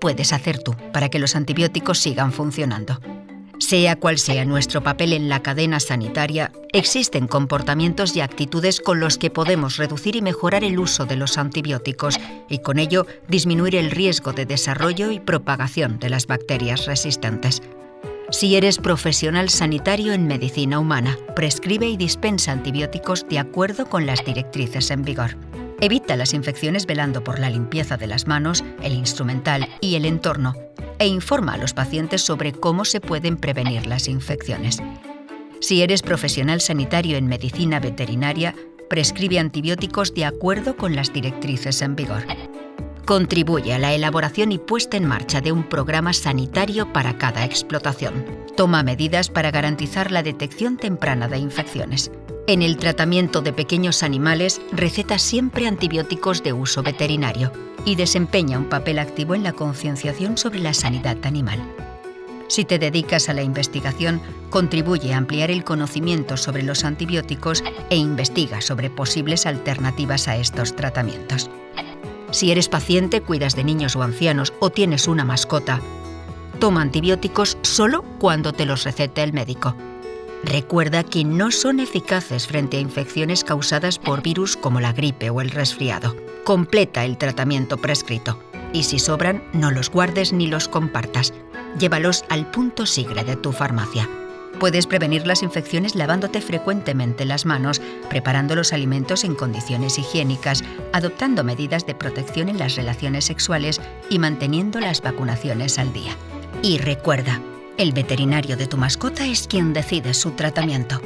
puedes hacer tú para que los antibióticos sigan funcionando? Sea cual sea nuestro papel en la cadena sanitaria, existen comportamientos y actitudes con los que podemos reducir y mejorar el uso de los antibióticos y con ello disminuir el riesgo de desarrollo y propagación de las bacterias resistentes. Si eres profesional sanitario en medicina humana, prescribe y dispensa antibióticos de acuerdo con las directrices en vigor. Evita las infecciones velando por la limpieza de las manos, el instrumental y el entorno, e informa a los pacientes sobre cómo se pueden prevenir las infecciones. Si eres profesional sanitario en medicina veterinaria, prescribe antibióticos de acuerdo con las directrices en vigor. Contribuye a la elaboración y puesta en marcha de un programa sanitario para cada explotación. Toma medidas para garantizar la detección temprana de infecciones. En el tratamiento de pequeños animales, receta siempre antibióticos de uso veterinario y desempeña un papel activo en la concienciación sobre la sanidad animal. Si te dedicas a la investigación, contribuye a ampliar el conocimiento sobre los antibióticos e investiga sobre posibles alternativas a estos tratamientos. Si eres paciente, cuidas de niños o ancianos o tienes una mascota, toma antibióticos solo cuando te los recete el médico. Recuerda que no son eficaces frente a infecciones causadas por virus como la gripe o el resfriado. Completa el tratamiento prescrito y si sobran, no los guardes ni los compartas. Llévalos al punto sigre de tu farmacia. Puedes prevenir las infecciones lavándote frecuentemente las manos, preparando los alimentos en condiciones higiénicas, adoptando medidas de protección en las relaciones sexuales y manteniendo las vacunaciones al día. Y recuerda, el veterinario de tu mascota es quien decide su tratamiento.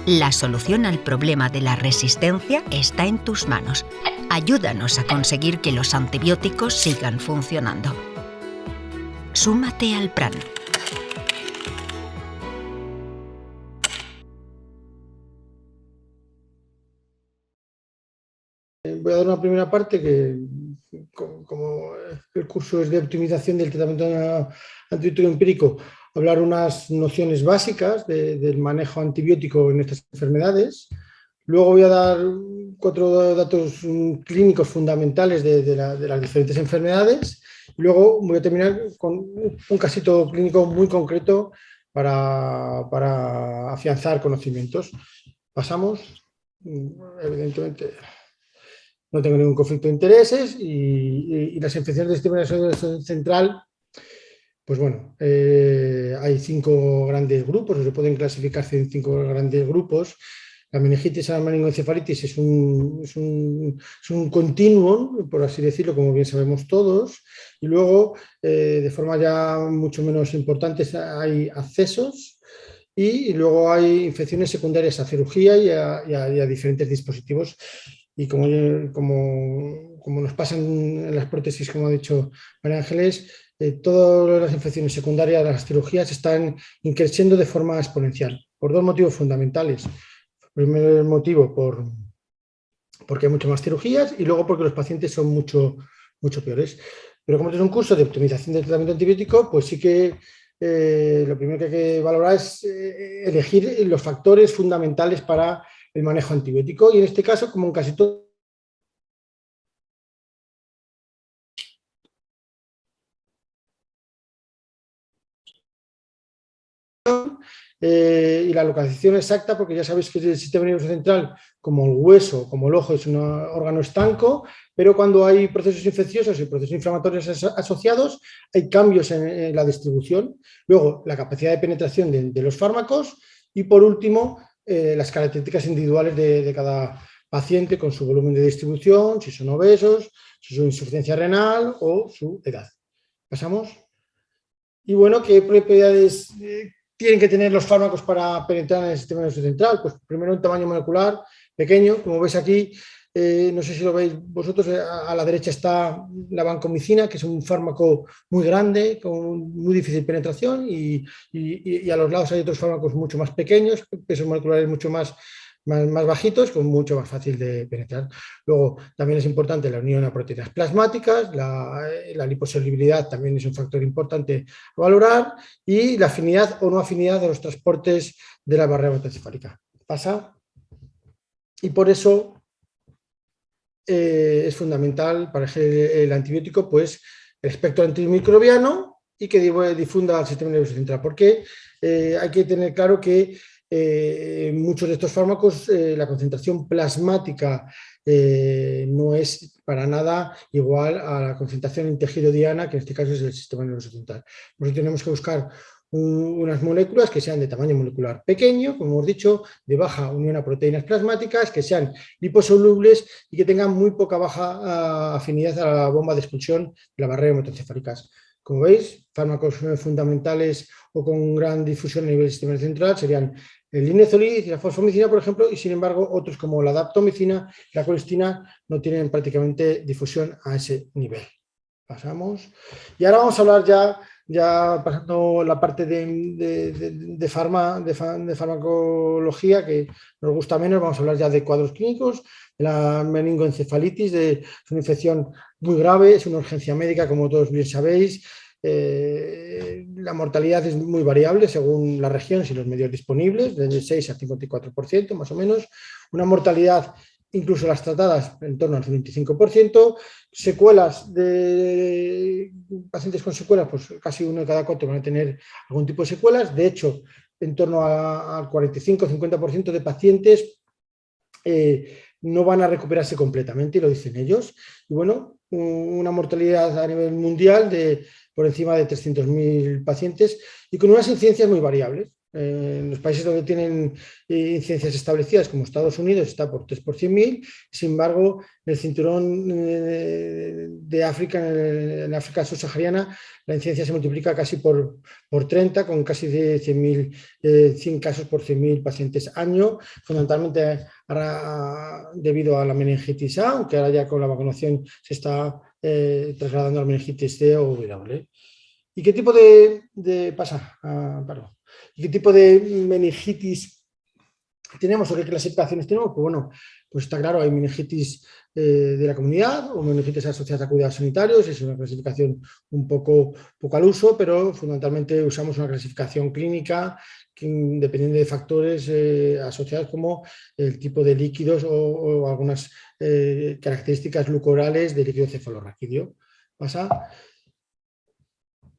La solución al problema de la resistencia está en tus manos. Ayúdanos a conseguir que los antibióticos sigan funcionando. Súmate al plan. Voy a dar una primera parte que, como el curso es de optimización del tratamiento antibiótico empírico, hablar unas nociones básicas del manejo antibiótico en estas enfermedades. Luego voy a dar 4 datos clínicos fundamentales de las diferentes enfermedades. Y luego voy a terminar con un casito clínico muy concreto para afianzar conocimientos. Pasamos, evidentemente. No tengo ningún conflicto de intereses y las infecciones del sistema nervioso central, pues bueno, hay 5 grandes grupos, o se pueden clasificar en 5 grandes grupos. La meningitis, la meningoencefalitis es un continuum, por así decirlo, como bien sabemos todos, y luego, de forma ya mucho menos importante, hay accesos y luego hay infecciones secundarias a cirugía y a diferentes dispositivos. Y como nos pasa en las prótesis, como ha dicho María Ángeles, todas las infecciones secundarias a las cirugías están creciendo de forma exponencial, por 2 motivos fundamentales. El primer motivo, porque hay muchas más cirugías, y luego porque los pacientes son mucho peores. Pero como es un curso de optimización del tratamiento antibiótico, pues sí que lo primero que hay que valorar es elegir los factores fundamentales para el manejo antibiótico, y en este caso, como en casi todo, y la localización exacta, porque ya sabéis que el sistema nervioso central, como el hueso, como el ojo, es un órgano estanco, pero cuando hay procesos infecciosos y procesos inflamatorios asociados, hay cambios en la distribución. Luego, la capacidad de penetración de los fármacos y, por último, las características individuales de cada paciente con su volumen de distribución, si son obesos, si su insuficiencia renal o su edad. ¿Pasamos? Y bueno, ¿qué propiedades tienen que tener los fármacos para penetrar en el sistema nervioso central? Pues primero un tamaño molecular pequeño, como veis aquí, no sé si lo veis vosotros, a la derecha está la vancomicina, que es un fármaco muy grande, con muy difícil penetración, y a los lados hay otros fármacos mucho más pequeños, pesos moleculares mucho más bajitos, con mucho más fácil de penetrar. Luego, también es importante la unión a proteínas plasmáticas, la liposolubilidad también es un factor importante a valorar, y la afinidad o no afinidad de los transportes de la barrera hematoencefálica. Pasa. Y por eso es fundamental para el antibiótico, pues, el espectro antimicrobiano y que difunda al sistema nervioso central. Porque hay que tener claro que muchos de estos fármacos, la concentración plasmática no es para nada igual a la concentración en tejido diana, que en este caso es el sistema nervioso central. Por eso tenemos que buscar unas moléculas que sean de tamaño molecular pequeño, como hemos dicho, de baja unión a proteínas plasmáticas, que sean liposolubles y que tengan muy poca baja afinidad a la bomba de expulsión de la barrera hematoencefálica. Como veis, fármacos fundamentales o con gran difusión a nivel del sistema central serían el linezolid y la fosfomicina, por ejemplo, y sin embargo otros como la daptomicina y la colistina no tienen prácticamente difusión a ese nivel. Pasamos. Y ahora vamos a hablar ya pasando la parte de farmacología, que nos gusta menos, vamos a hablar ya de cuadros clínicos, de la meningoencefalitis, es una infección muy grave, es una urgencia médica, como todos bien sabéis. La mortalidad es muy variable según las regiones y los medios disponibles, desde 6 al 54% más o menos. Una mortalidad, incluso las tratadas, en torno al 25%. Secuelas de pacientes con secuelas, pues casi 1 de cada 4 van a tener algún tipo de secuelas. De hecho, en torno al 45-50% de pacientes no van a recuperarse completamente, y lo dicen ellos. Y bueno, una mortalidad a nivel mundial por encima de 300.000 pacientes y con unas incidencias muy variables. En los países donde tienen incidencias establecidas, como Estados Unidos, está por 3 por 100.000. Sin embargo, en el cinturón de África, en África subsahariana, la incidencia se multiplica casi por 30, con casi de 100 casos por 100.000 pacientes año, fundamentalmente debido a la meningitis A, aunque ahora ya con la vacunación se está trasladando a la meningitis C o virable. ¿Y qué tipo ¿Y qué tipo de meningitis tenemos o qué clasificaciones tenemos? Pues bueno, pues está claro, hay meningitis de la comunidad o meningitis asociadas a cuidados sanitarios, es una clasificación un poco al uso, pero fundamentalmente usamos una clasificación clínica que, dependiendo de factores asociados como el tipo de líquidos o algunas características glucorales del líquido cefalorraquídeo. Pasa.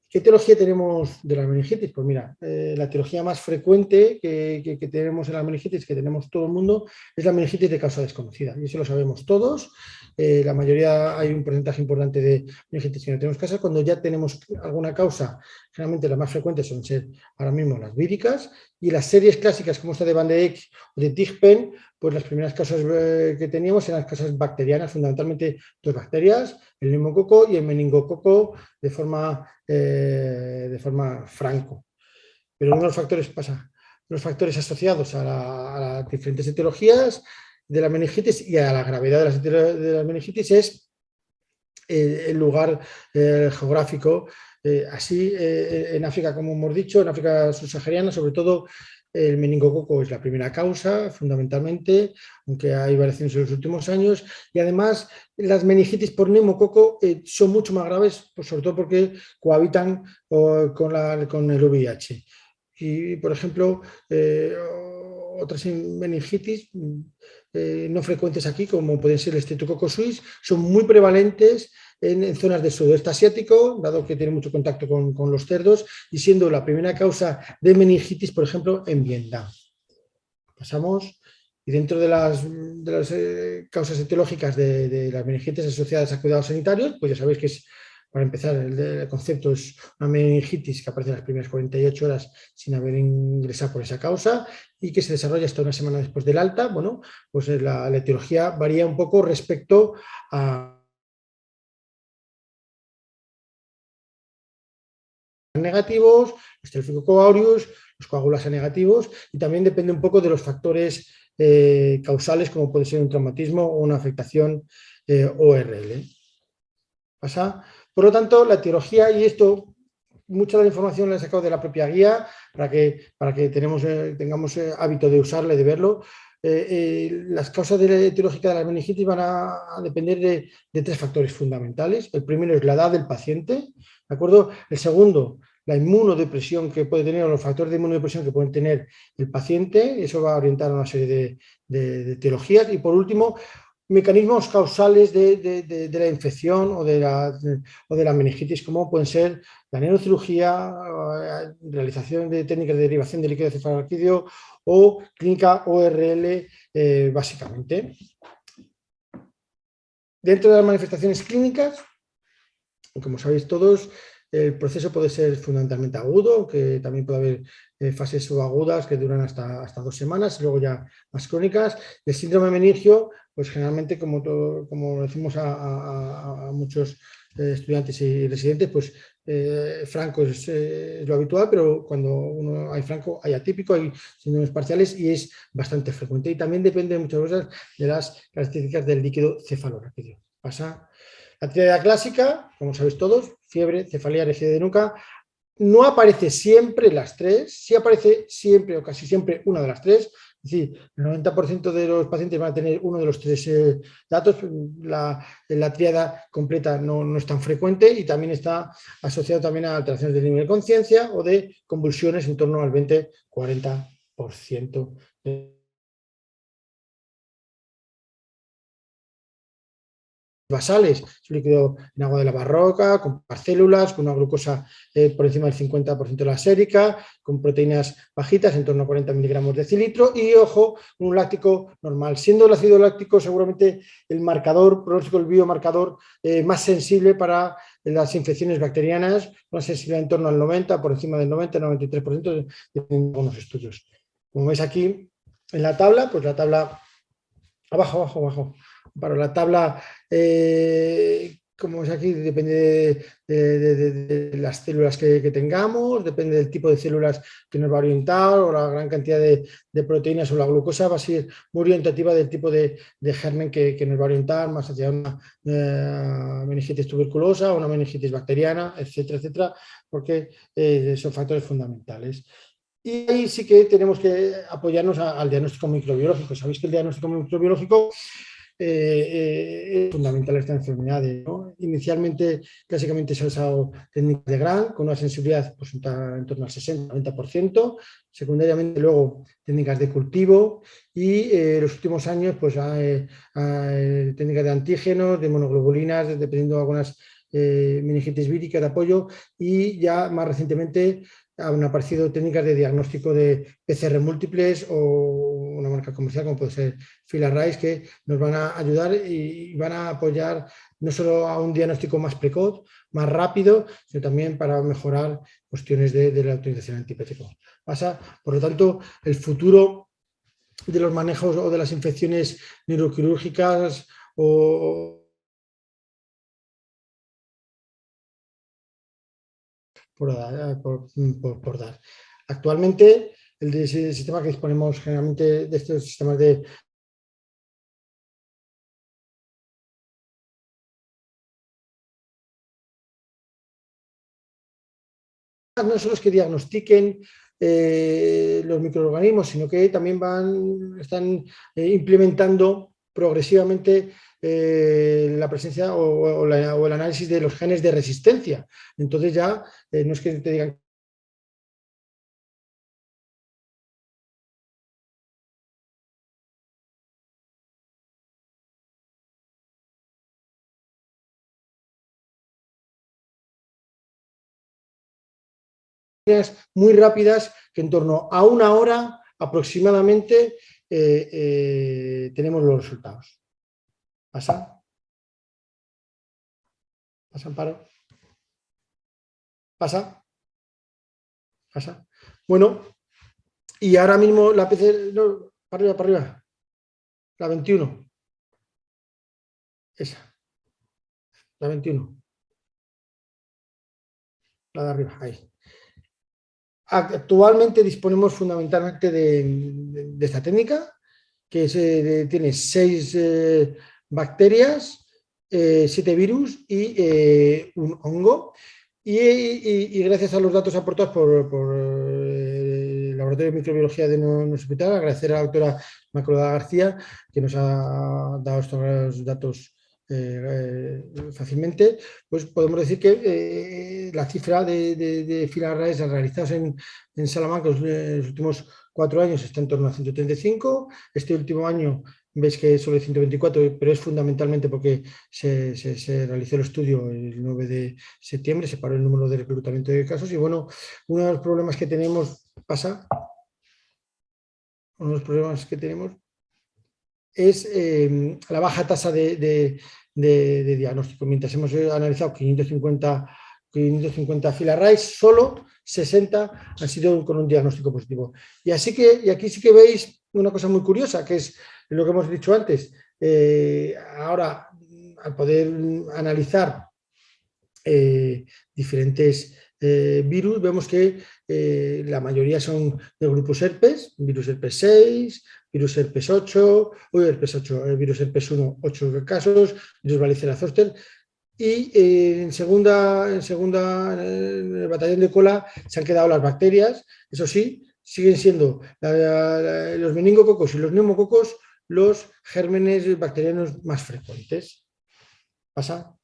¿Qué etiología tenemos de la meningitis? Pues mira, la etiología más frecuente que tenemos en la meningitis, que tenemos todo el mundo, es la meningitis de causa desconocida. Y eso lo sabemos todos. La mayoría, hay un porcentaje importante de meningitis que no tenemos causa. Cuando ya tenemos alguna causa, generalmente las más frecuentes son ser ahora mismo las víricas, y las series clásicas como esta de Van de Eyck o de Tigpen, pues las primeras causas que teníamos eran las causas bacterianas, fundamentalmente dos bacterias, el neumococo y el meningococo de forma franco. Pero uno de los factores asociados a las diferentes etiologías de la meningitis y a la gravedad de la meningitis es el lugar geográfico. Así, en África, como hemos dicho, en África subsahariana, sobre todo, el meningococo es la primera causa, fundamentalmente, aunque hay variaciones en los últimos años, y además las meningitis por neumococo son mucho más graves, pues sobre todo porque cohabitan con el VIH. Y, por ejemplo, otras meningitis no frecuentes aquí, como pueden ser el Streptococcus suis, son muy prevalentes en zonas del sudeste asiático, dado que tiene mucho contacto con los cerdos, y siendo la primera causa de meningitis, por ejemplo, en Vietnam. Pasamos. Y dentro de las causas etiológicas de las meningitis asociadas a cuidados sanitarios, pues ya sabéis que es, para empezar, el concepto es una meningitis que aparece en las primeras 48 horas sin haber ingresado por esa causa y que se desarrolla hasta una semana después del alta. Bueno, pues la etiología varía un poco respecto a negativos, los Staphylococcus aureus, los coagulas A negativos, y también depende un poco de los factores causales, como puede ser un traumatismo o una afectación ORL. ¿Pasa? Por lo tanto, la etiología, y esto, mucha de la información la he sacado de la propia guía para que tengamos hábito de usarla y de verlo. Las causas etiológicas de la meningitis van a depender de tres factores fundamentales. El primero es la edad del paciente, ¿de acuerdo? El segundo, la inmunodepresión que puede tener, o los factores de inmunodepresión que puede tener el paciente, eso va a orientar a una serie de etiologías. Y por último, mecanismos causales de la infección o de la meningitis, como pueden ser la neurocirugía, realización de técnicas de derivación de líquido cefalorraquídeo o clínica ORL, básicamente. Dentro de las manifestaciones clínicas, como sabéis todos, el proceso puede ser fundamentalmente agudo, que también puede haber fases subagudas que duran hasta 2 semanas, y luego ya más crónicas. El síndrome meningio, pues generalmente, como decimos a muchos estudiantes y residentes, pues franco es lo habitual, pero cuando uno hay franco, hay atípico, hay síndromes parciales y es bastante frecuente. Y también depende de muchas cosas de las características del líquido cefalorraquídeo. Pasa. La tríada clásica, como sabéis todos, fiebre, cefalea, rigidez de nuca, no aparece siempre las tres, sí aparece siempre o casi siempre una de las tres, es decir, el 90% de los pacientes van a tener uno de los tres datos, la tríada completa no es tan frecuente y también está asociado también a alteraciones del nivel de conciencia o de convulsiones en torno al 20-40% basales, es un líquido en agua de la barroca, con parcélulas, con una glucosa por encima del 50% de la sérica, con proteínas bajitas, en torno a 40 miligramos de decilitro, y ojo, un láctico normal. Siendo el ácido láctico seguramente el marcador pronóstico, el biomarcador más sensible para las infecciones bacterianas, una sensibilidad en torno al 90, por encima del 90-93%, en algunos estudios. Como veis aquí en la tabla, pues la tabla abajo. Para la tabla, como es aquí, depende de las células que tengamos, depende del tipo de células que nos va a orientar o la gran cantidad de proteínas o la glucosa va a ser muy orientativa del tipo de germen que nos va a orientar más hacia una meningitis tuberculosa o una meningitis bacteriana, etcétera, porque son factores fundamentales. Y ahí sí que tenemos que apoyarnos al diagnóstico microbiológico. Sabéis que el diagnóstico microbiológico es fundamental esta enfermedad, ¿no? Inicialmente, clásicamente se ha usado técnicas de Gram con una sensibilidad pues, en torno al 60-90%, secundariamente luego técnicas de cultivo y en los últimos años pues, técnicas de antígenos, de monoglobulinas, dependiendo de algunas meningitis vírica de apoyo y ya más recientemente han aparecido técnicas de diagnóstico de PCR múltiples o una marca comercial como puede ser FILARRAIS que nos van a ayudar y van a apoyar no solo a un diagnóstico más precoz, más rápido, sino también para mejorar cuestiones de la utilización antihipertensiva. Por lo tanto, el futuro de los manejos o de las infecciones neuroquirúrgicas por dar. Actualmente, el sistema que disponemos generalmente de estos sistemas de no son los que diagnostiquen los microorganismos, sino que también están implementando progresivamente la presencia o el análisis de los genes de resistencia. Entonces ya no es que te digan muy rápidas que en torno a 1 hora aproximadamente tenemos los resultados. ¿Pasa, Amparo? ¿Pasa? Bueno, y ahora mismo la PCR, no, para arriba, la 21. Esa, la 21. La de arriba, ahí. Actualmente disponemos fundamentalmente de esta técnica, que tiene 6 bacterias, 7 virus y un hongo. Y gracias a los datos aportados por el Laboratorio de Microbiología de nuestro hospital, agradecer a la doctora Inmaculada García, que nos ha dado estos datos fácilmente, pues podemos decir que la cifra de FILARRAIS realizados en Salamanca en los últimos 4 años está en torno a 135. Este último año veis que es solo 124, pero es fundamentalmente porque se realizó el estudio el 9 de septiembre, se paró el número de reclutamiento de casos y bueno, uno de los problemas que tenemos, uno de los problemas que tenemos es la baja tasa de diagnóstico. Mientras hemos analizado 550 filarrays, solo 60 han sido con un diagnóstico positivo. Y aquí sí que veis una cosa muy curiosa, que es lo que hemos dicho antes. Ahora, al poder analizar diferentes virus, vemos que la mayoría son de grupos herpes, virus herpes 6, virus herpes 8, virus herpes 1, 8 casos, virus varicela zoster. Y en el batallón de cola se han quedado las bacterias, eso sí, siguen siendo los meningococos y los neumococos los gérmenes bacterianos más frecuentes. ¿Pasa?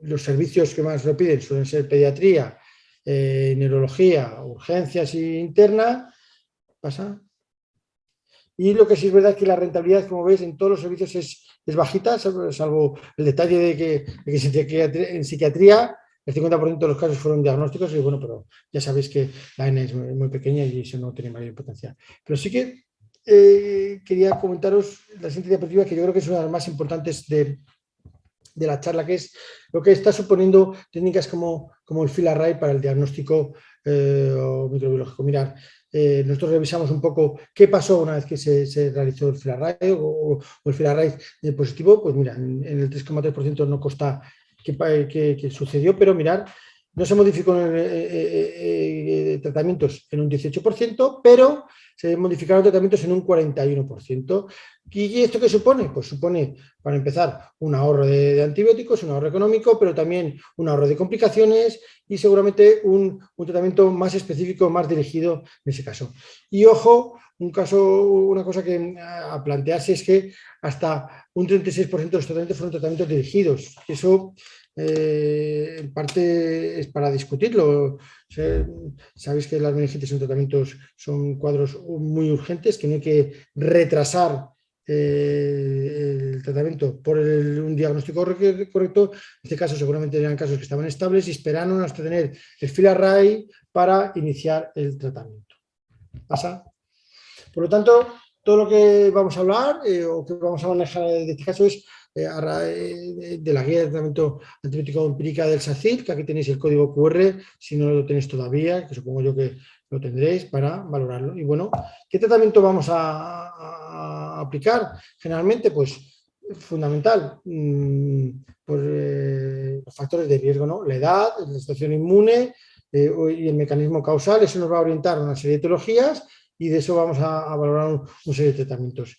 Los servicios que más lo piden suelen ser pediatría, neurología, urgencias interna. ¿Pasa? Y lo que sí es verdad es que la rentabilidad, como veis, en todos los servicios es bajita, salvo el detalle de que en psiquiatría el 50% de los casos fueron diagnósticos y bueno, pero ya sabéis que la N es muy pequeña y eso no tiene mayor importancia. Pero sí que quería comentaros la siguiente diapositiva, que yo creo que es una de las más importantes de la charla, que es lo que está suponiendo técnicas como el fill-array para el diagnóstico microbiológico. Mirad, nosotros revisamos un poco qué pasó una vez que se realizó el fill-array o el fill-array positivo. Pues mira, en el 3,3% no consta que sucedió, pero mirad, no se modificó tratamientos en un 18%, pero se modificaron tratamientos en un 41%. ¿Y esto qué supone? Pues supone, para empezar, un ahorro de antibióticos, un ahorro económico, pero también un ahorro de complicaciones y seguramente un tratamiento más específico, más dirigido en ese caso. Y ojo, una cosa que a plantearse es que hasta un 36% de los tratamientos fueron tratamientos dirigidos. Eso en parte es para discutirlo. Sabéis que las meningitis son cuadros muy urgentes, que no hay que retrasar el tratamiento por un diagnóstico correcto. En este caso seguramente eran casos que estaban estables y esperaron hasta tener el fill-array para iniciar el tratamiento. ¿Pasa? Por lo tanto, todo lo que vamos a hablar o que vamos a manejar de este caso es de la guía de tratamiento antibiótico empírica del SACID, que aquí tenéis el código QR, si no lo tenéis todavía, que supongo yo que lo tendréis para valorarlo. Y bueno, ¿qué tratamiento vamos a aplicar? Generalmente, pues fundamental, pues, los factores de riesgo, ¿no? La edad, la situación inmune y el mecanismo causal. Eso nos va a orientar a una serie de etiologías y de eso vamos a valorar un serie de tratamientos.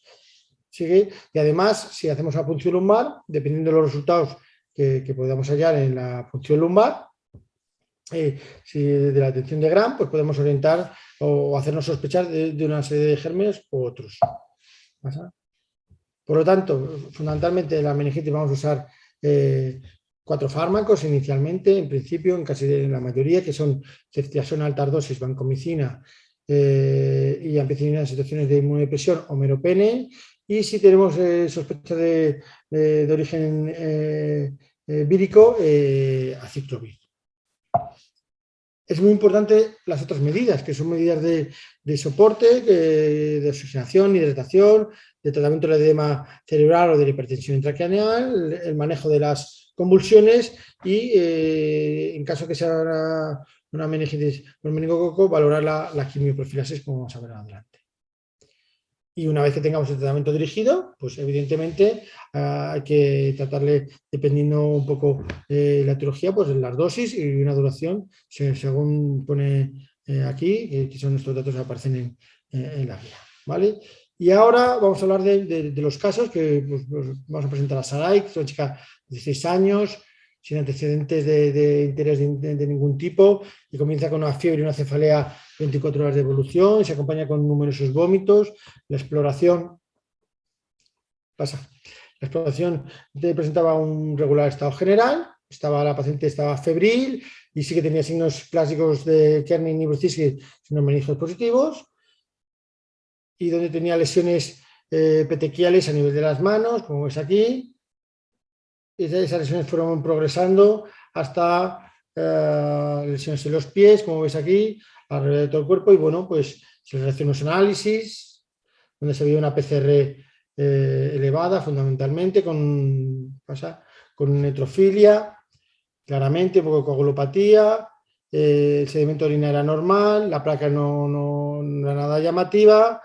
¿Sigue? Y además, si hacemos la punción lumbar, dependiendo de los resultados que podamos hallar en la punción lumbar, si de la detección de Gram, pues podemos orientar o hacernos sospechar de una serie de gérmenes u otros. ¿Pasa? Por lo tanto, fundamentalmente en la meningitis vamos a usar 4 fármacos inicialmente, en principio, en casi la mayoría, que son ceftriaxona altas dosis, vancomicina y ampicilina en situaciones de inmunodepresión o meropene. Y si tenemos sospecha de origen vírico, aciclovir. Es muy importante las otras medidas, que son medidas de soporte, de oxigenación, hidratación, de tratamiento del edema cerebral o de la hipertensión intracraneal, el manejo de las convulsiones y, en caso que sea una meningitis por meningococo, valorar la quimioprofilaxis, como vamos a ver adelante. Y una vez que tengamos el tratamiento dirigido, pues evidentemente hay que tratarle, dependiendo un poco la etiología, pues las dosis y una duración, según pone aquí, que son estos datos que aparecen en la guía. ¿Vale? Y ahora vamos a hablar de los casos que pues, vamos a presentar a Saray, que es una chica de 16 años, sin antecedentes de interés de ningún tipo, y comienza con una fiebre y una cefalea 24 horas de evolución, y se acompaña con numerosos vómitos. La exploración presentaba un regular estado general, la paciente estaba febril y sí que tenía signos clásicos de Kernin y Brzezinski, signos meningios positivos. y donde tenía lesiones petequiales a nivel de las manos, como ves aquí. Esas lesiones fueron progresando hasta lesiones en los pies, como ves aquí, alrededor de todo el cuerpo, y bueno, pues se le realizó unos análisis donde se vio una PCR elevada fundamentalmente con neutrofilia, claramente, un poco de coagulopatía, el sedimento de orina era normal, la placa no era nada llamativa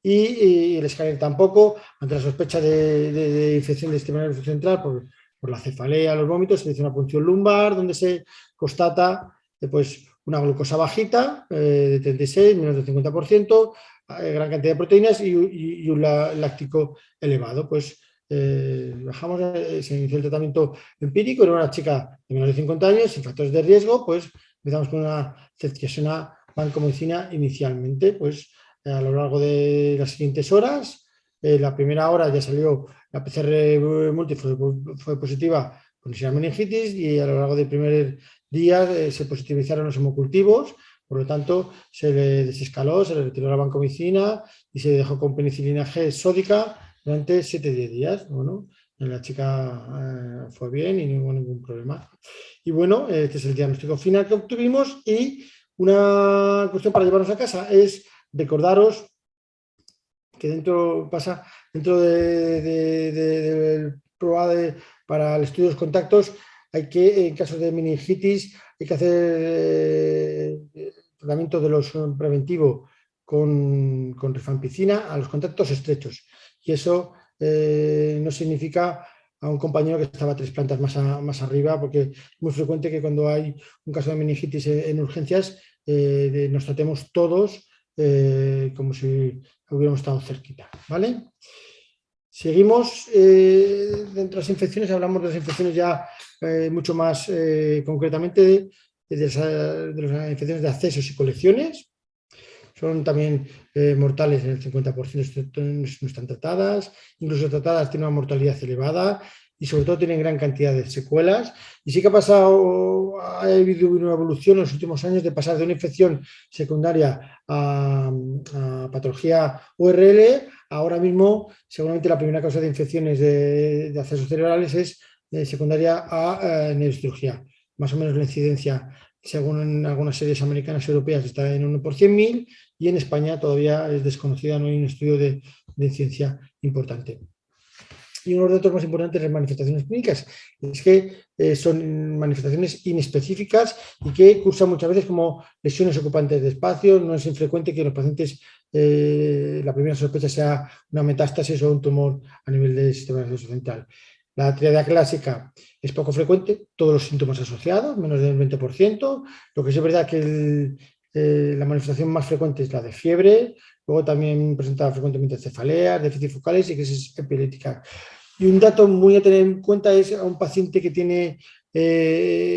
y el escáner tampoco. Ante la sospecha de infección del sistema nervioso central por la cefalea, los vómitos, se hizo una punción lumbar donde se constata pues, una glucosa bajita de 36, menos del 50%, gran cantidad de proteínas y un láctico elevado. Pues bajamos, se inició el tratamiento empírico, era una chica de menos de 50 años, sin factores de riesgo, pues empezamos con una ceftriaxona vancomicina inicialmente, pues a lo largo de las siguientes horas. La primera hora ya salió la PCR múltiple, fue positiva con meningitis y a lo largo del primer día se positivizaron los hemocultivos, por lo tanto se le desescaló, se le retiró la vancomicina y se dejó con penicilina G sódica durante 7-10 días. Bueno, la chica fue bien y no hubo ningún problema. Y bueno, este es el diagnóstico final que obtuvimos y una cuestión para llevarnos a casa es recordaros que dentro del PROADE para el estudio de los contactos hay que, en casos de meningitis, hay que hacer tratamiento de los preventivo con rifampicina a los contactos estrechos. Y eso no significa a un compañero que estaba 3 plantas más arriba, porque es muy frecuente que cuando hay un caso de meningitis en urgencias nos tratemos todos como si hubiéramos estado cerquita, ¿vale? Seguimos dentro de las infecciones, hablamos de las infecciones ya mucho más concretamente de las infecciones de accesos y colecciones. Son también mortales en el 50%, no están tratadas, incluso tratadas tienen una mortalidad elevada y sobre todo tienen gran cantidad de secuelas. Y sí que ha habido una evolución en los últimos años de pasar de una infección secundaria a patología URL. Ahora mismo, seguramente la primera causa de infecciones de accesos cerebrales es secundaria a neurocirugía. Más o menos la incidencia, según en algunas series americanas y europeas, está en 1 por 100.000 y en España todavía es desconocida, no hay un estudio de incidencia importante. Y uno de los datos más importantes de las manifestaciones clínicas es que son manifestaciones inespecíficas y que cursan muchas veces como lesiones ocupantes de espacio. No es infrecuente que los pacientes la primera sospecha sea una metástasis o un tumor a nivel del sistema nervioso central. La triada clásica es poco frecuente, todos los síntomas asociados, menos del 20%. Lo que sí es verdad que la manifestación más frecuente es la de fiebre, luego también presenta frecuentemente cefaleas, déficit focales y crisis epiléptica. Y un dato muy a tener en cuenta es a un paciente que tiene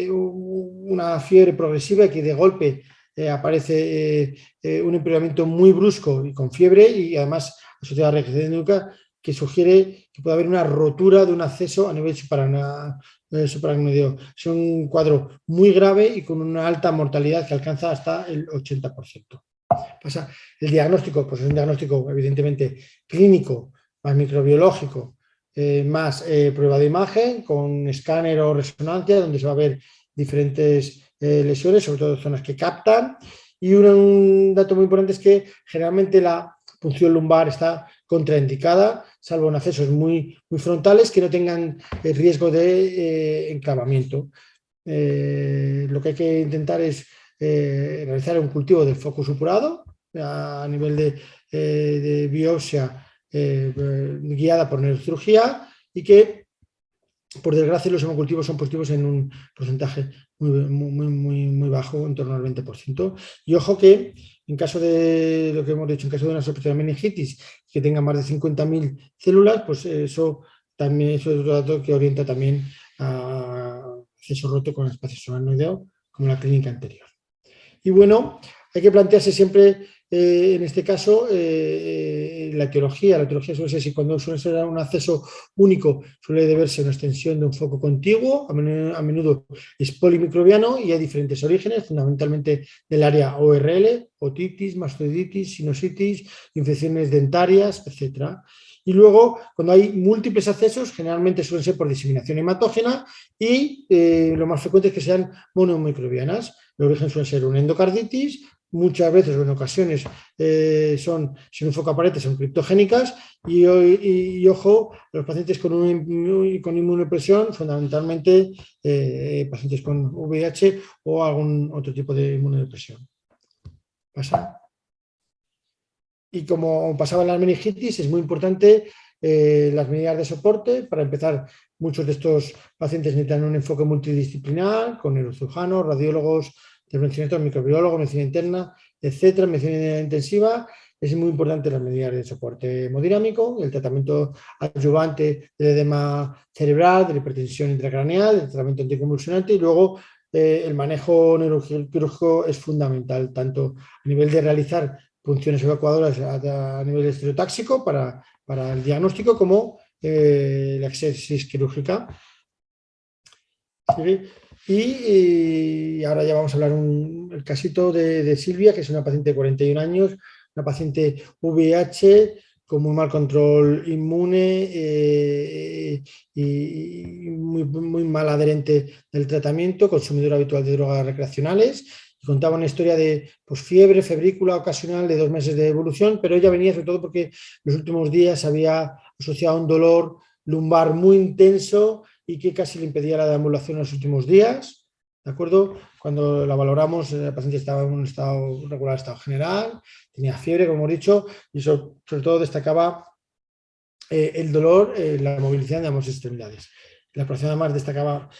una fiebre progresiva y que de golpe aparece un empeoramiento muy brusco y con fiebre y además asociada a la regresión nuca, que sugiere que puede haber una rotura de un acceso a nivel supraracnoideo. Es un cuadro muy grave y con una alta mortalidad que alcanza hasta el 80%. Pasa el diagnóstico, pues es un diagnóstico evidentemente clínico, más microbiológico, más prueba de imagen con escáner o resonancia, donde se va a ver diferentes lesiones, sobre todo zonas que captan. Y un dato muy importante es que generalmente la punción lumbar está contraindicada, salvo en accesos muy frontales que no tengan riesgo de enclavamiento. Lo que hay que intentar es realizar un cultivo del foco supurado a nivel de biopsia guiada por neurocirugía y que, por desgracia, los hemocultivos son positivos en un porcentaje muy bajo, en torno al 20%. Y ojo que, en caso de lo que hemos dicho, en caso de una sospecha de meningitis que tenga más de 50.000 células, pues eso también es otro dato que orienta también a acceso roto con el espacio supraracnoideo, como la clínica anterior. Y bueno, hay que plantearse siempre en este caso, la etiología. La etiología suele ser, si cuando suele ser un acceso único, suele deberse a una extensión de un foco contiguo, a menudo es polimicrobiano y hay diferentes orígenes, fundamentalmente del área ORL, otitis, mastoiditis, sinusitis, infecciones dentarias, etc. Y luego, cuando hay múltiples accesos, generalmente suelen ser por diseminación hematógena y lo más frecuente es que sean monomicrobianas. El origen suele ser una endocarditis, muchas veces o en ocasiones son, si un foco aparece, son criptogénicas y ojo, los pacientes con inmunodepresión, fundamentalmente pacientes con VIH o algún otro tipo de inmunodepresión. ¿Pasa? Y como pasaba en la meningitis, es muy importante las medidas de soporte. Para empezar, muchos de estos pacientes necesitan un enfoque multidisciplinar con neurocirujanos, radiólogos, intervencionistas, microbiólogos, medicina interna, etcétera, medicina intensiva. Es muy importante las medidas de soporte hemodinámico, el tratamiento adyuvante del edema cerebral, de la hipertensión intracraneal, el tratamiento anticonvulsionante y luego el manejo neuroquirúrgico es fundamental, tanto a nivel de realizar punciones evacuadoras a nivel estereotáxico para el diagnóstico como la exégesis quirúrgica. ¿Sí? Y ahora ya vamos a hablar el casito de Silvia, que es una paciente de 41 años, una paciente VIH con muy mal control inmune y muy mal adherente del tratamiento, consumidora habitual de drogas recreacionales. Contaba una historia de pues, fiebre, febrícula ocasional de 2 meses de evolución, pero ella venía sobre todo porque los últimos días había asociado un dolor lumbar muy intenso y que casi le impedía la deambulación en los últimos días. ¿De acuerdo? Cuando la valoramos, la paciente estaba en un estado regular, estado general, tenía fiebre, como hemos dicho, y sobre todo destacaba el dolor, la movilización de ambas extremidades. La exploración además destacaba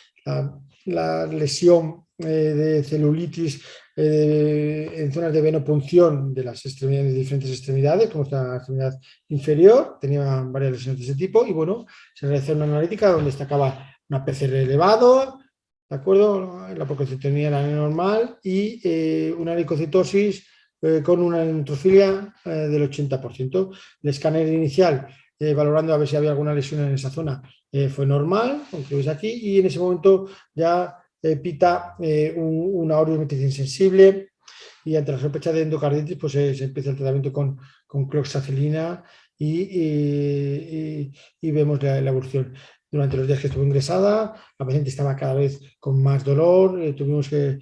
la lesión de celulitis en zonas de venopunción de las extremidades, de diferentes extremidades, como esta extremidad inferior, tenía varias lesiones de ese tipo, y bueno, se realizó una analítica donde destacaba una PCR elevado, ¿de acuerdo? La procalcitonía era normal y una leucocitosis con una neutrofilia del 80%. El escáner inicial valorando a ver si había alguna lesión en esa zona, fue normal, aunque veis aquí, y en ese momento ya pita una aureometrización sensible y ante la sospecha de endocarditis pues se empieza el tratamiento con cloxacilina y vemos la evolución. Durante los días que estuvo ingresada, la paciente estaba cada vez con más dolor, tuvimos que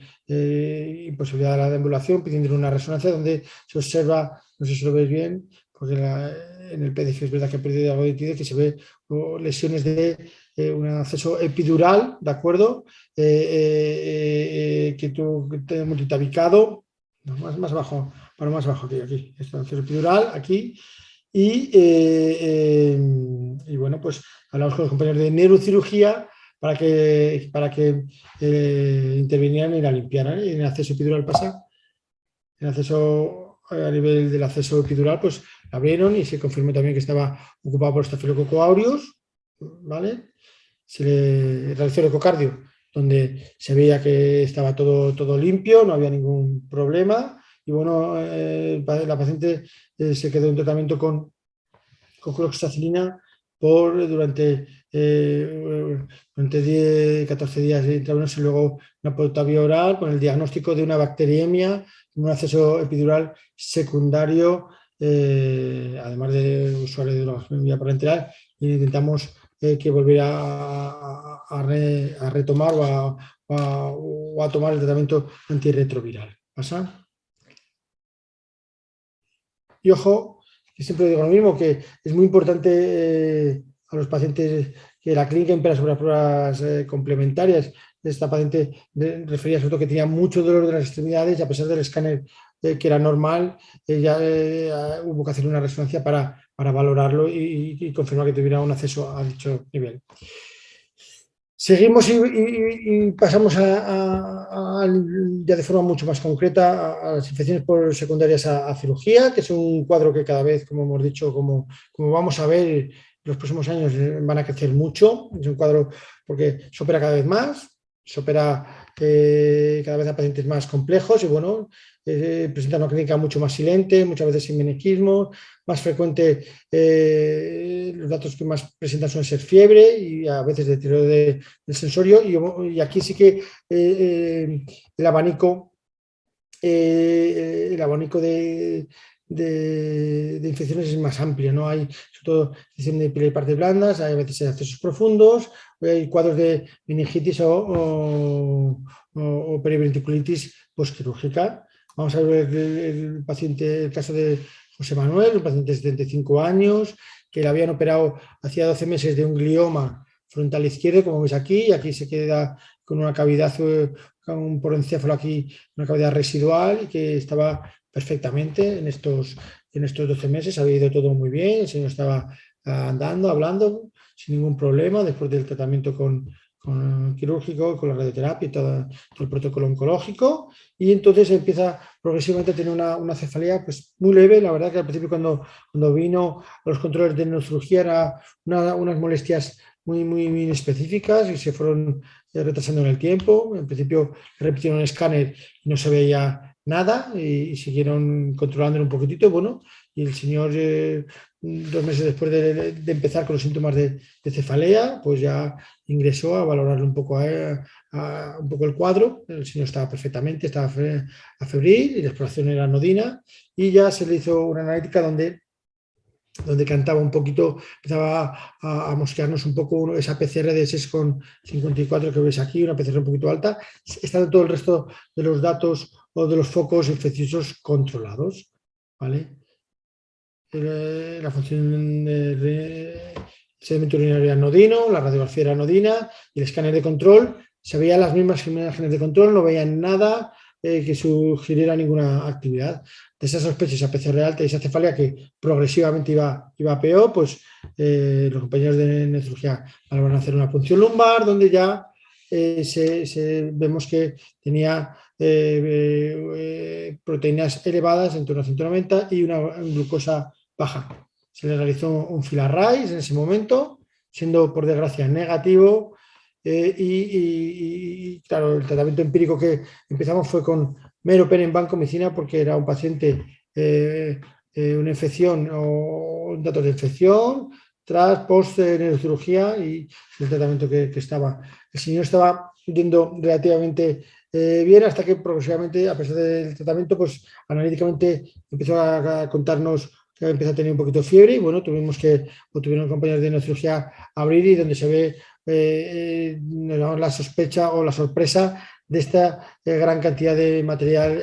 imposibilidad de la deambulación, pidiendo una resonancia donde se observa, no sé si lo veis bien, porque en el PDF es verdad que ha perdido algo de nitidez, que se ve lesiones de un acceso epidural, ¿de acuerdo? Que multitabicado, no, más bajo, para más bajo que aquí, este acceso epidural, aquí, y bueno, pues hablamos con los compañeros de neurocirugía para que intervinieran y la limpiaran. Y en el acceso epidural pasa, en el acceso a nivel del acceso epidural, pues la abrieron y se confirmó también que estaba ocupado por Staphylococcus aureus, ¿vale? Se le realizó el ecocardio, donde se veía que estaba todo limpio, no había ningún problema. Y bueno, la paciente se quedó en tratamiento con cloxacilina durante 10, 14 días de intravenoso y luego una pauta vía oral con el diagnóstico de una bacteriemia, un acceso epidural secundario, además de usuario de drogas vía parenteral, y intentamos que volviera a retomar o a tomar el tratamiento antirretroviral. ¿Pasa? Y ojo, que siempre digo lo mismo, que es muy importante a los pacientes que la clínica impera sobre las pruebas complementarias. Esta paciente refería sobre todo que tenía mucho dolor de las extremidades y a pesar del escáner que era normal, ya hubo que hacer una resonancia para valorarlo y confirmar que tuviera un acceso a dicho nivel. Seguimos y pasamos ya de forma mucho más concreta a las infecciones por secundarias a cirugía, que es un cuadro que cada vez, como hemos dicho, como vamos a ver, en los próximos años van a crecer mucho. Es un cuadro porque se opera cada vez más, se opera cada vez a pacientes más complejos y bueno, presenta una clínica mucho más silente, muchas veces sin meningismo, más frecuente, los datos que más presentan suelen ser fiebre y a veces deterioro del sensorio y aquí sí que el abanico de infecciones es más amplio, ¿no? Hay sobre todo infección de piel y partes blandas, hay a veces accesos profundos, hay cuadros de meningitis o periventriculitis postquirúrgica. Vamos a ver el paciente, el caso de José Manuel, un paciente de 75 años, que le habían operado hacía 12 meses de un glioma frontal izquierdo, como veis aquí, y aquí se queda con una cavidad, con un porencéfalo aquí, una cavidad residual y que estaba perfectamente en estos 12 meses, había ido todo muy bien, el señor estaba andando, hablando, sin ningún problema, después del tratamiento con quirúrgico, con la radioterapia y todo el protocolo oncológico, y entonces empieza progresivamente a tener una cefalea pues, muy leve. La verdad que al principio cuando vino a los controles de neurocirugía era unas molestias muy específicas y se fueron retrasando en el tiempo. En principio repitieron el escáner y no se veía nada y siguieron controlándolo un poquitito. Bueno, y el señor 2 meses después de empezar con los síntomas de cefalea, pues ya ingresó a valorarle un poco, un poco el cuadro. El señor estaba perfectamente, estaba afebril y la exploración era anodina y ya se le hizo una analítica donde cantaba un poquito, empezaba a mosquearnos un poco esa PCR de 6,54 que veis aquí, una PCR un poquito alta, estando todo el resto de los datos o de los focos infecciosos controlados, ¿vale? La función del sedimento urinario era anodino, la radiografía era anodina y el escáner de control, se veían las mismas imágenes de control, no veían nada que sugiriera ninguna actividad. De esas sospechas, esa PCR alta y esa cefalia que progresivamente iba peor, pues los compañeros de nefrología van a hacer una punción lumbar donde ya vemos que tenía proteínas elevadas en torno a 190 y una glucosa baja. Se le realizó un filar raise en ese momento, siendo por desgracia negativo y claro, el tratamiento empírico que empezamos fue con meropen en vancomicina porque era un paciente, una infección o datos de infección tras post neurocirugía y el tratamiento que estaba. El señor estaba yendo relativamente bien hasta que progresivamente, a pesar del tratamiento, pues analíticamente empezó a contarnos que empezó a tener un poquito de fiebre y bueno, tuvieron compañeros de neurocirugía abrir y donde se ve la sospecha o la sorpresa de esta gran cantidad de material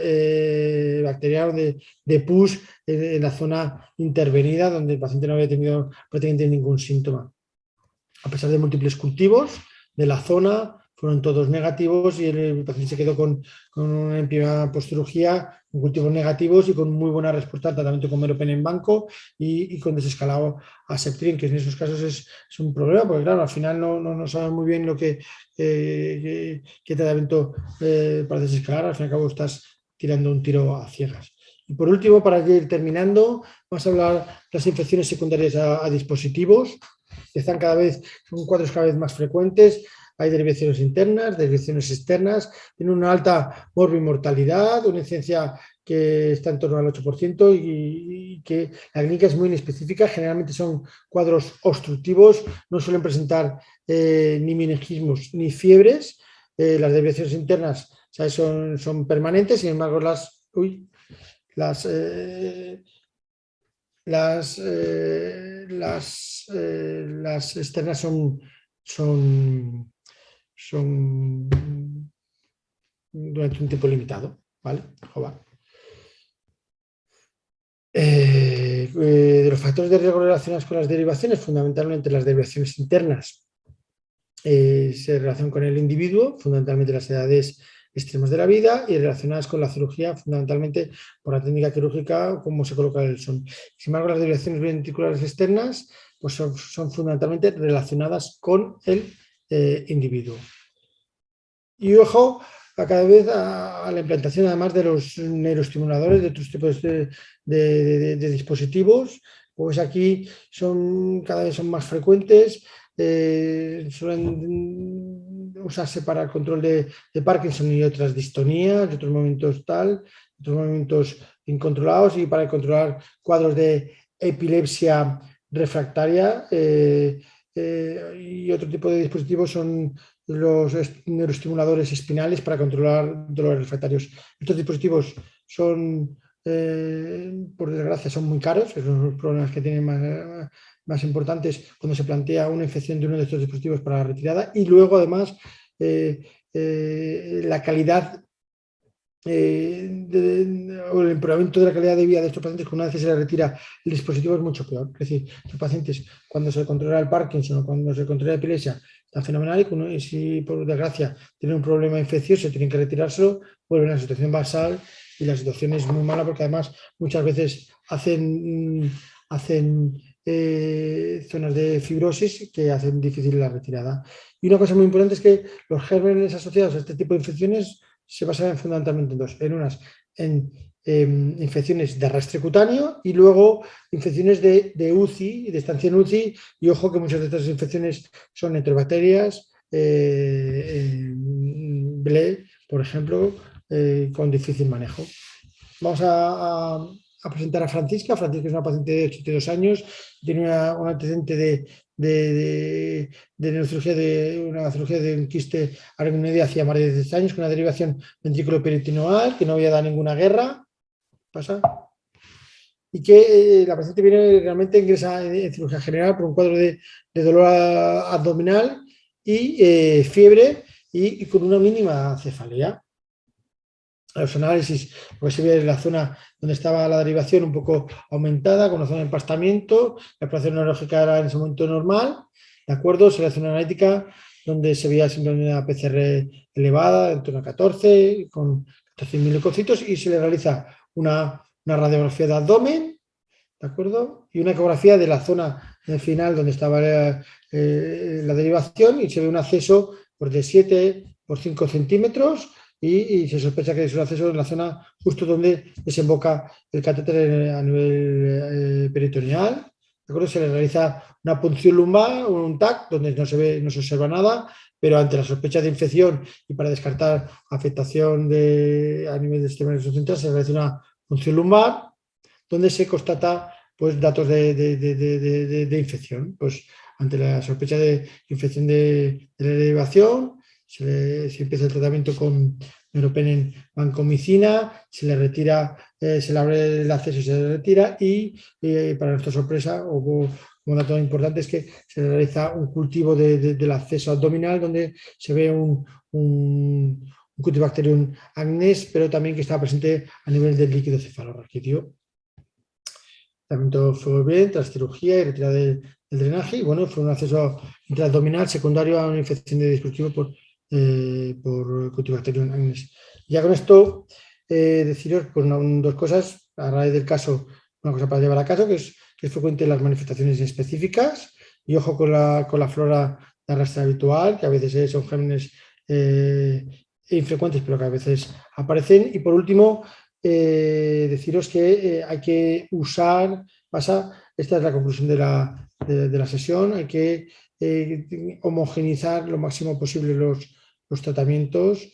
bacteriano de pus en la zona intervenida donde el paciente no había tenido prácticamente ningún síntoma. A pesar de múltiples cultivos de la zona, fueron todos negativos y el paciente se quedó con una primera postcirugía, con cultivos negativos y con muy buena respuesta al tratamiento con meropen en banco y con desescalado a Septrin, que en esos casos es un problema, porque claro, al final no saben muy bien qué tratamiento para desescalar, al fin y al cabo estás tirando un tiro a ciegas. Y por último, para ir terminando, vamos a hablar de las infecciones secundarias a dispositivos. Son cuadros cada vez más frecuentes, hay derivaciones internas, derivaciones externas, tienen una alta morbimortalidad, una incidencia que está en torno al 8% y que la clínica es muy inespecífica, generalmente son cuadros obstructivos, no suelen presentar ni meningismos ni fiebres, las derivaciones internas, ¿sabes? son permanentes, sin embargo las externas son durante un tiempo limitado, ¿vale? De los factores de riesgo relacionados con las derivaciones, fundamentalmente las derivaciones internas se relacionan con el individuo, fundamentalmente las edades extremas de la vida y relacionadas con la cirugía, fundamentalmente por la técnica quirúrgica, cómo se coloca el son. Sin embargo, las derivaciones ventriculares externas pues son fundamentalmente relacionadas con el individuo. Y ojo, cada vez a la implantación además de los neuroestimuladores, de otros tipos de dispositivos, pues aquí cada vez son más frecuentes, suelen usarse para el control de Parkinson y otras distonías, de otros momentos otros momentos incontrolados, y para controlar cuadros de epilepsia refractaria. Y otro tipo de dispositivos son los neuroestimuladores espinales para controlar dolores refractarios. Estos dispositivos son, por desgracia, son muy caros, esos son los problemas que tienen más importantes cuando se plantea una infección de uno de estos dispositivos para la retirada. Y luego, además, la calidad o el empeoramiento de la calidad de vida de estos pacientes, que una vez se les retira el dispositivo, es mucho peor. Es decir, los pacientes, cuando se controla el Parkinson o cuando se controla la epilepsia, está fenomenal, y si por desgracia tienen un problema infeccioso, tienen que retirárselo, vuelven a la situación basal, y la situación es muy mala, porque además muchas veces hacen zonas de fibrosis que hacen difícil la retirada. Y una cosa muy importante es que los gérmenes asociados a este tipo de infecciones se basan fundamentalmente en dos: en infecciones de rastre cutáneo, y luego infecciones de UCI, de estancia en UCI. Y ojo, que muchas de estas infecciones son enterobacterias, BLE, por ejemplo, con difícil manejo. Vamos a presentar a Francisca. Francisca es una paciente de 82 años, tiene un antecedente de neurocirugía, una cirugía de un quiste aracnoide hacía más de 10 años, con una derivación ventrículo-peritoneal, que no había dado ninguna guerra. Pasa. Y que la paciente viene realmente, ingresa en cirugía general por un cuadro de dolor abdominal y fiebre, y con una mínima cefalea. A los análisis, pues se ve la zona donde estaba la derivación un poco aumentada, con una zona de empastamiento. La exploración neurológica era en ese momento normal, ¿de acuerdo? Selección analítica, donde se veía simplemente una PCR elevada, en torno a 14, con 14.000 leucocitos, y se le realiza una radiografía de abdomen, ¿de acuerdo? Y una ecografía de la zona final donde estaba la derivación, y se ve un acceso pues, de 7 por 5 centímetros, y se sospecha que es un acceso en la zona justo donde desemboca el catéter a nivel peritoneal. ¿De acuerdo? Se le realiza una punción lumbar, un TAC, donde no se observa nada, pero ante la sospecha de infección y para descartar afectación a nivel del sistema nervioso central, se realiza una punción lumbar, donde se constata pues, datos de infección. Pues, ante la sospecha de infección de la derivación, se empieza el tratamiento con meropenem vancomicina, se le retira, se le abre el acceso y se le retira, y para nuestra sorpresa, como dato importante, es que se le realiza un cultivo del acceso abdominal, donde se ve un Cutibacterium acnes, pero también que estaba presente a nivel del líquido cefalorraquídeo. El tratamiento fue bien, tras cirugía y retirada del drenaje, y bueno, fue un acceso intraabdominal secundario a una infección de dispositivo por Cutibacterium acnes. Ya con esto, deciros pues, dos cosas a raíz del caso. Una cosa para llevar a caso, que es frecuente las manifestaciones específicas, y ojo con la flora de arrastre habitual, que a veces son gérmenes infrecuentes, pero que a veces aparecen. Y por último, deciros que hay que usar, esta es la conclusión de la sesión, hay que homogeneizar lo máximo posible los tratamientos,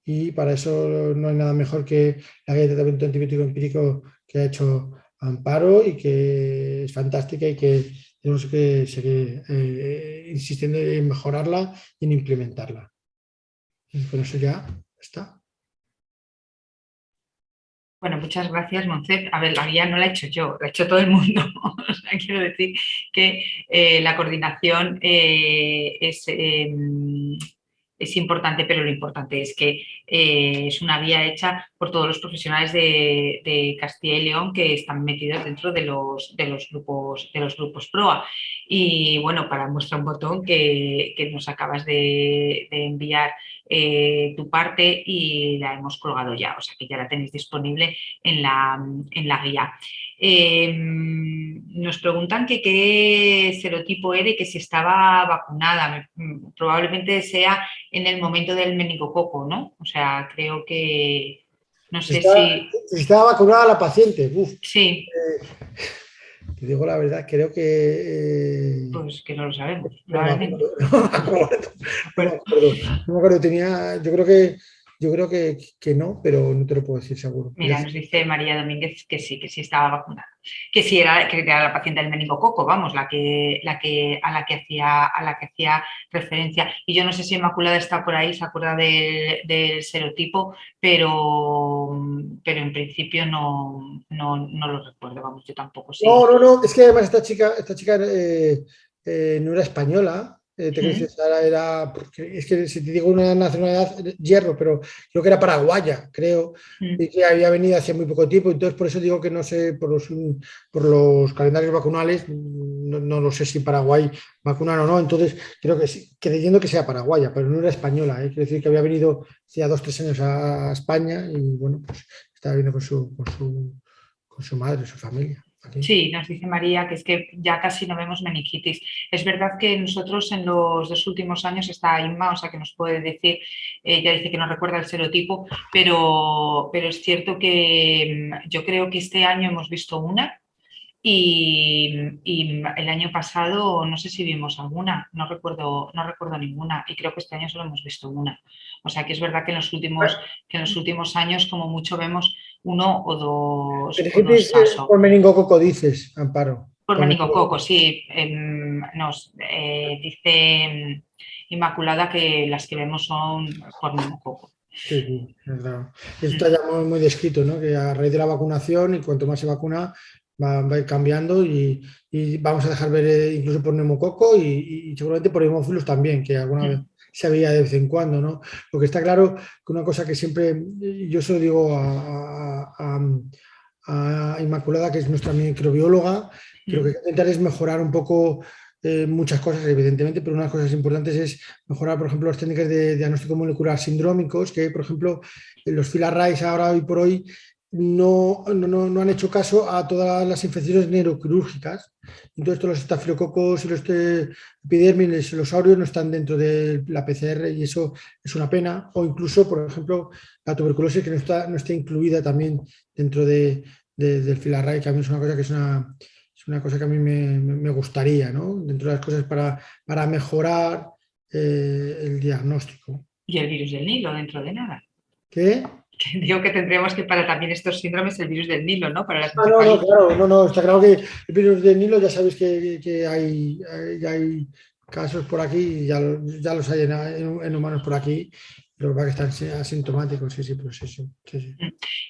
y para eso no hay nada mejor que la guía de tratamiento antibiótico empírico que ha hecho Amparo, y que es fantástica, y que tenemos que seguir insistiendo en mejorarla y en implementarla. Y con eso ya está. Bueno, muchas gracias, Montse. A ver, la guía no la he hecho yo, la ha hecho todo el mundo. O sea, quiero decir que la coordinación es importante, pero lo importante es que es una guía hecha por todos los profesionales de Castilla y León que están metidos dentro de los grupos PROA. Y bueno, para muestra un botón que nos acabas de enviar tu parte, y la hemos colgado ya, o sea que ya la tenéis disponible en la guía. Nos preguntan que qué serotipo era y que si estaba vacunada. Probablemente sea en el momento del meningococo, ¿no? O sea, creo que... No sé si... Estaba vacunada la paciente. Uf. Sí. te digo la verdad, creo que... Pues que no lo sabemos, no me probablemente. acuerdo, no me acuerdo, no me acuerdo, no me acuerdo, yo creo que no, pero no te lo puedo decir seguro. Mira, nos dice María Domínguez que sí estaba vacunada, que era la paciente del meningococo, vamos, a la que hacía referencia. Y yo no sé si Inmaculada está por ahí, se acuerda del serotipo, pero en principio no lo recuerdo, vamos, yo tampoco sé. No, es que además esta chica no era española, te quiero decir, porque es que si te digo una nacionalidad, hierro, pero creo que era paraguaya, creo, y que había venido hace muy poco tiempo, entonces por eso digo que no sé, por los calendarios vacunales, no lo sé si Paraguay vacunan o no, entonces creo que sí, creyendo que sea paraguaya, pero no era española, quiero decir que había venido hacía 2 o 3 años a España y bueno, pues estaba viendo con su madre, su familia. Aquí. Sí, nos dice María que es que ya casi no vemos meningitis. Es verdad que nosotros en los 2 últimos años está Inma, o sea que nos puede decir, ella dice que no recuerda el serotipo, pero es cierto que yo creo que este año hemos visto una y el año pasado no sé si vimos alguna, no recuerdo ninguna y creo que este año solo hemos visto una. O sea que es verdad que en los últimos años como mucho vemos uno o dos casos. Por meningococo dices, Amparo. Por meningococo, sí. Nos dice Inmaculada que las que vemos son por meningococo. Sí, es verdad. Eso está ya muy descrito, ¿no? Que a raíz de la vacunación y cuanto más se vacuna va a ir cambiando y vamos a dejar ver incluso por neumococo y seguramente por hemófilos también, que alguna vez se veía de vez en cuando, ¿no? Lo que está claro que una cosa que siempre yo se lo digo a Inmaculada, que es nuestra microbióloga, que lo que hay que intentar es mejorar un poco muchas cosas, evidentemente, pero una de las cosas importantes es mejorar, por ejemplo, las técnicas de diagnóstico molecular sindrómicos, que, por ejemplo, los filarrays ahora, hoy por hoy, no han hecho caso a todas las infecciones neuroquirúrgicas. Entonces, todos los estafilococos y los epidermis, los aureos no están dentro de la PCR y eso es una pena. O incluso, por ejemplo, la tuberculosis que no está incluida también dentro del filarray, que a mí es una cosa que es una cosa que a mí me gustaría, ¿no? Dentro de las cosas para mejorar el diagnóstico. Y el virus del Nilo dentro de nada. ¿Qué? Digo que tendríamos que para también estos síndromes el virus del Nilo, ¿no? Para las no, claro, no, está claro que el virus del Nilo ya sabéis que hay casos por aquí, y ya los hay en humanos por aquí, lo que pasa es que están asintomáticos, sí, pues eso. Sí.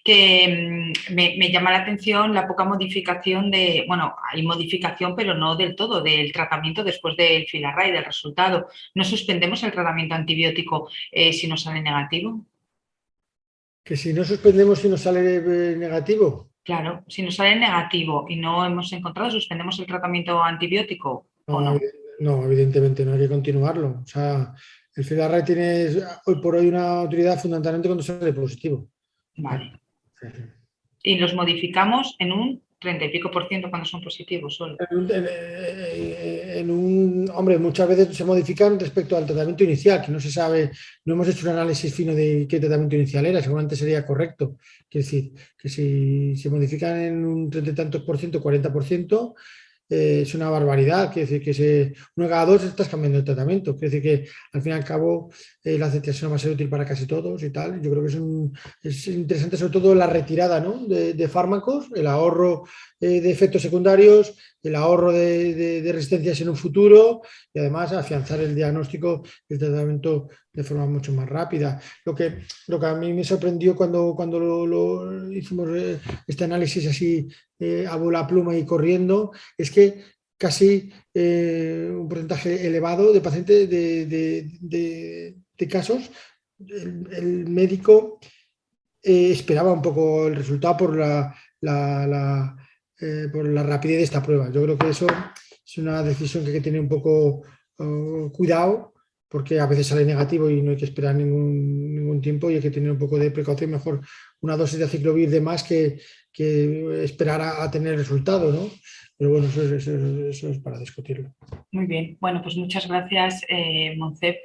Que me llama la atención la poca modificación bueno, hay modificación, pero no del todo, del tratamiento después del filarray, del resultado. ¿No suspendemos el tratamiento antibiótico si nos sale negativo? Que si no suspendemos y nos sale negativo. Claro, si nos sale negativo y no hemos encontrado, ¿suspendemos el tratamiento antibiótico o No, no? no, evidentemente no hay que continuarlo. O sea, el filarray tiene hoy por hoy una utilidad fundamentalmente cuando sale positivo. Vale. Sí. Y los modificamos en un 30 y pico % cuando son positivos solo. Hombre, muchas veces se modifican respecto al tratamiento inicial, que no se sabe, no hemos hecho un análisis fino de qué tratamiento inicial era, seguramente sería correcto. Quiere decir, que si se modifican en un 30 y tantos por ciento, 40%, es una barbaridad. Quiere decir que uno cada dos estás cambiando el tratamiento. Quiere decir que al fin y al cabo la aceitación va a ser útil para casi todos y tal. Yo creo que es interesante sobre todo la retirada, ¿no? de fármacos, el ahorro de efectos secundarios, el ahorro de resistencias en un futuro y además afianzar el diagnóstico y el tratamiento de forma mucho más rápida. Lo que a mí me sorprendió cuando lo hicimos este análisis así a bola pluma y corriendo, es que casi un porcentaje elevado de pacientes de casos, el médico esperaba un poco el resultado por la rapidez de esta prueba. Yo creo que eso es una decisión que hay que tener un poco cuidado, porque a veces sale negativo y no hay que esperar ningún tiempo y hay que tener un poco de precaución. Mejor una dosis de aciclovir de más que esperar a tener resultado, ¿no? Pero bueno, eso es para discutirlo. Muy bien. Bueno, pues muchas gracias, Moncep.